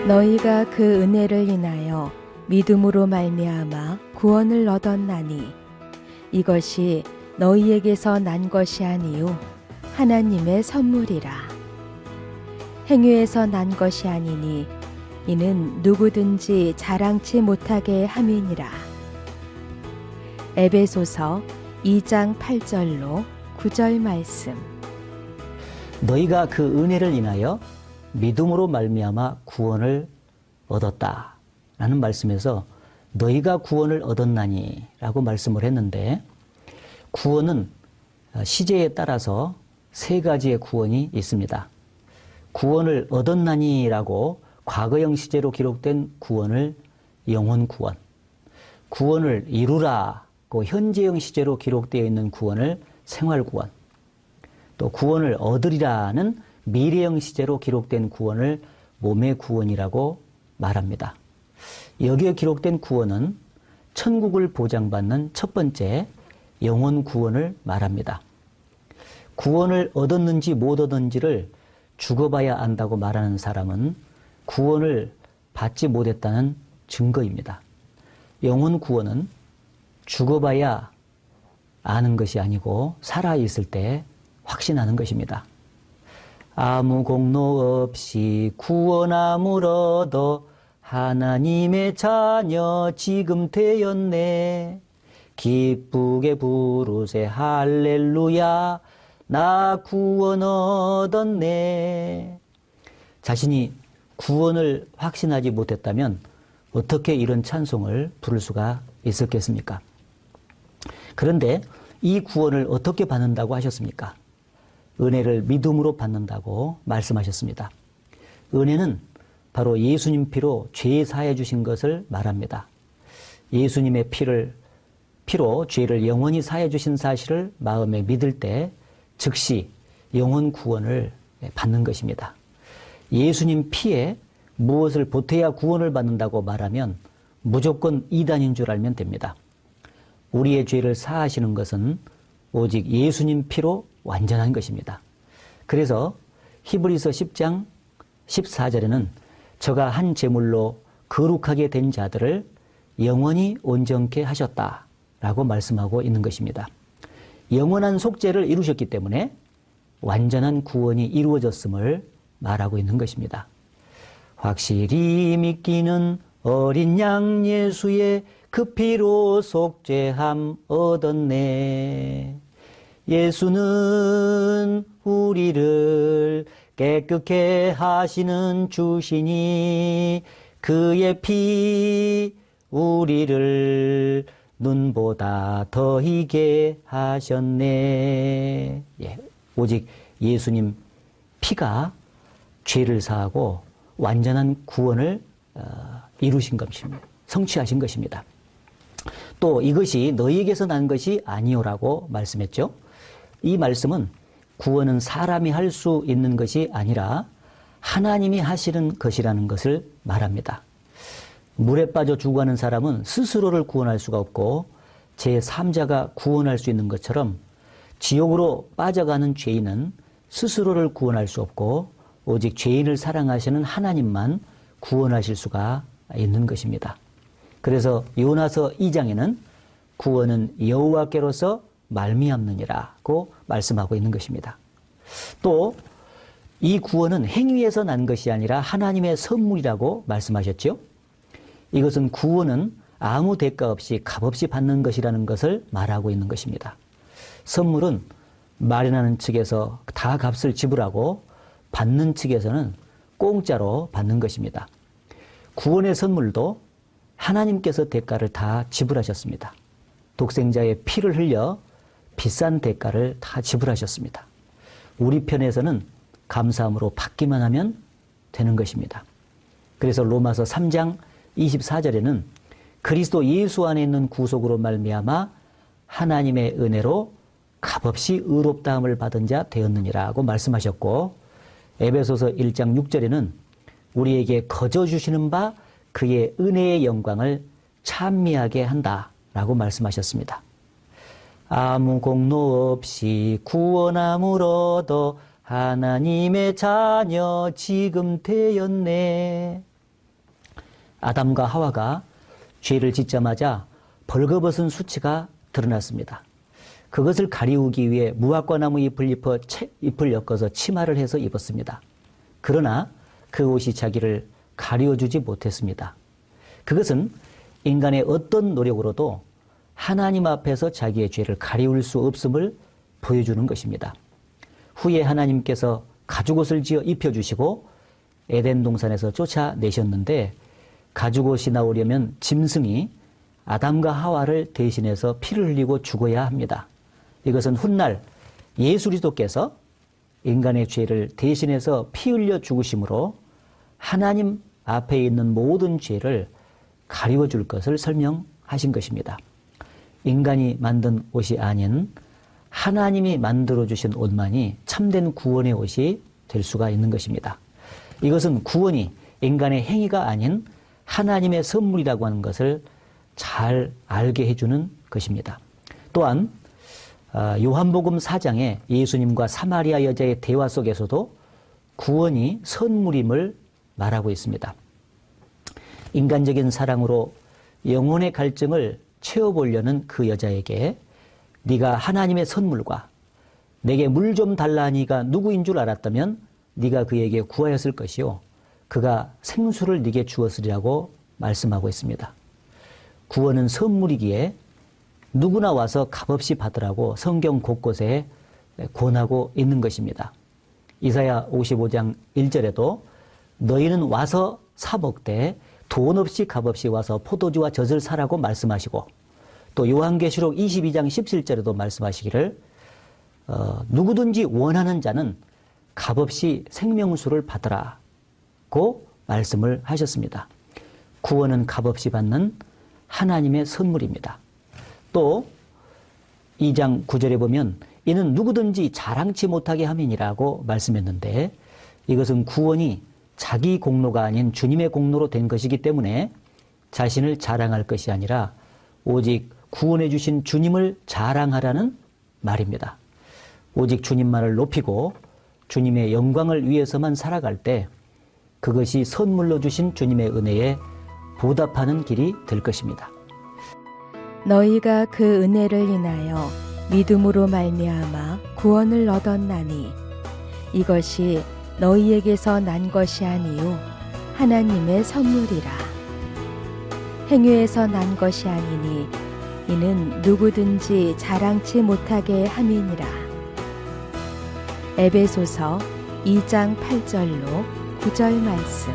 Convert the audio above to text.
너희가 그 은혜를 인하여 믿음으로 말미암아 구원을 얻었나니 이것이 너희에게서 난 것이 아니요 하나님의 선물이라. 행위에서 난 것이 아니니 이는 누구든지 자랑치 못하게 함이니라. 에베소서 2장 8절로 9절 말씀. 너희가 그 은혜를 인하여 믿음으로 말미암아 구원을 얻었다 라는 말씀에서 너희가 구원을 얻었나니 라고 말씀을 했는데, 구원은 시제에 따라서 세 가지의 구원이 있습니다. 구원을 얻었나니 라고 과거형 시제로 기록된 구원을 영혼 구원, 구원을 이루라고 현재형 시제로 기록되어 있는 구원을 생활 구원, 또 구원을 얻으리라는 미래형 시제로 기록된 구원을 몸의 구원이라고 말합니다. 여기에 기록된 구원은 천국을 보장받는 첫 번째 영혼 구원을 말합니다. 구원을 얻었는지 못 얻었는지를 죽어봐야 안다고 말하는 사람은 구원을 받지 못했다는 증거입니다. 영혼 구원은 죽어봐야 아는 것이 아니고 살아있을 때 확신하는 것입니다. 아무 공로 없이 구원함을 얻어 하나님의 자녀 지금 되었네. 기쁘게 부르세 할렐루야 나 구원 얻었네. 자신이 구원을 확신하지 못했다면 어떻게 이런 찬송을 부를 수가 있었겠습니까? 그런데 이 구원을 어떻게 받는다고 하셨습니까? 은혜를 믿음으로 받는다고 말씀하셨습니다. 은혜는 바로 예수님 피로 죄 사해 주신 것을 말합니다. 예수님의 피로 죄를 영원히 사해 주신 사실을 마음에 믿을 때 즉시 영혼 구원을 받는 것입니다. 예수님 피에 무엇을 보태야 구원을 받는다고 말하면 무조건 이단인 줄 알면 됩니다. 우리의 죄를 사하시는 것은 오직 예수님 피로 완전한 것입니다. 그래서 히브리서 10장 14절에는 저가 한 제물로 거룩하게 된 자들을 영원히 온전케 하셨다라고 말씀하고 있는 것입니다. 영원한 속죄를 이루셨기 때문에 완전한 구원이 이루어졌음을 말하고 있는 것입니다. 확실히 믿기는 어린 양 예수의 그 피로 속죄함 얻었네. 예수는 우리를 깨끗게 하시는 주시니 그의 피 우리를 눈보다 더 희게 하셨네. 오직 예수님 피가 죄를 사하고 완전한 구원을 이루신 것입니다. 성취하신 것입니다. 또 이것이 너희에게서 난 것이 아니오라고 말씀했죠. 이 말씀은 구원은 사람이 할 수 있는 것이 아니라 하나님이 하시는 것이라는 것을 말합니다. 물에 빠져 죽어가는 사람은 스스로를 구원할 수가 없고 제3자가 구원할 수 있는 것처럼 지옥으로 빠져가는 죄인은 스스로를 구원할 수 없고 오직 죄인을 사랑하시는 하나님만 구원하실 수가 있는 것입니다. 그래서 요나서 2장에는 구원은 여호와께로서 말미암느니라고 말씀하고 있는 것입니다. 또 이 구원은 행위에서 난 것이 아니라 하나님의 선물이라고 말씀하셨죠. 이것은 구원은 아무 대가 없이 값없이 받는 것이라는 것을 말하고 있는 것입니다. 선물은 마련하는 측에서 다 값을 지불하고 받는 측에서는 공짜로 받는 것입니다. 구원의 선물도 하나님께서 대가를 다 지불하셨습니다. 독생자의 피를 흘려 비싼 대가를 다 지불하셨습니다. 우리 편에서는 감사함으로 받기만 하면 되는 것입니다. 그래서 로마서 3장 24절에는 그리스도 예수 안에 있는 구속으로 말미암아 하나님의 은혜로 값없이 의롭다함을 받은 자 되었느니라고 말씀하셨고, 에베소서 1장 6절에는 우리에게 거저 주시는 바 그의 은혜의 영광을 찬미하게 한다라고 말씀하셨습니다. 아무 공로 없이 구원함을 얻어 하나님의 자녀 지금 되었네. 아담과 하와가 죄를 짓자마자 벌거벗은 수치가 드러났습니다. 그것을 가리우기 위해 무화과 나무 잎을 엮어서 치마를 해서 입었습니다. 그러나 그 옷이 자기를 가리워주지 못했습니다. 그것은 인간의 어떤 노력으로도 하나님 앞에서 자기의 죄를 가리울 수 없음을 보여주는 것입니다. 후에 하나님께서 가죽옷을 지어 입혀주시고 에덴 동산에서 쫓아내셨는데 가죽옷이 나오려면 짐승이 아담과 하와를 대신해서 피를 흘리고 죽어야 합니다. 이것은 훗날 예수 그리스도께서 인간의 죄를 대신해서 피 흘려 죽으심으로 하나님 앞에 있는 모든 죄를 가리워 줄 것을 설명하신 것입니다. 인간이 만든 옷이 아닌 하나님이 만들어 주신 옷만이 참된 구원의 옷이 될 수가 있는 것입니다. 이것은 구원이 인간의 행위가 아닌 하나님의 선물이라고 하는 것을 잘 알게 해주는 것입니다. 또한 요한복음 4장에 예수님과 사마리아 여자의 대화 속에서도 구원이 선물임을 말하고 있습니다. 인간적인 사랑으로 영혼의 갈증을 채워보려는 그 여자에게 네가 하나님의 선물과 내게 물 좀 달라 하니가 누구인 줄 알았다면 네가 그에게 구하였을 것이요 그가 생수를 네게 주었으리라고 말씀하고 있습니다. 구원은 선물이기에 누구나 와서 값없이 받으라고 성경 곳곳에 권하고 있는 것입니다. 이사야 55장 1절에도 너희는 와서 사 먹되 돈 없이 값없이 와서 포도주와 젖을 사라고 말씀하시고 또 요한계시록 22장 17절에도 말씀하시기를 누구든지 원하는 자는 값없이 생명수를 받으라고 말씀을 하셨습니다. 구원은 값없이 받는 하나님의 선물입니다. 또 2장 9절에 보면 이는 누구든지 자랑치 못하게 함이니라고 말씀했는데 이것은 구원이 자기 공로가 아닌 주님의 공로로 된 것이기 때문에 자신을 자랑할 것이 아니라 오직 구원해 주신 주님을 자랑하라는 말입니다. 오직 주님만을 높이고 주님의 영광을 위해서만 살아갈 때 그것이 선물로 주신 주님의 은혜에 보답하는 길이 될 것입니다. 너희가 그 은혜를 인하여 믿음으로 말미암아 구원을 얻었나니 이것이 너희에게서 난 것이 아니요 하나님의 선물이라. 행위에서 난 것이 아니니 이는 누구든지 자랑치 못하게 함이니라. 에베소서 2장 8절로 9절 말씀.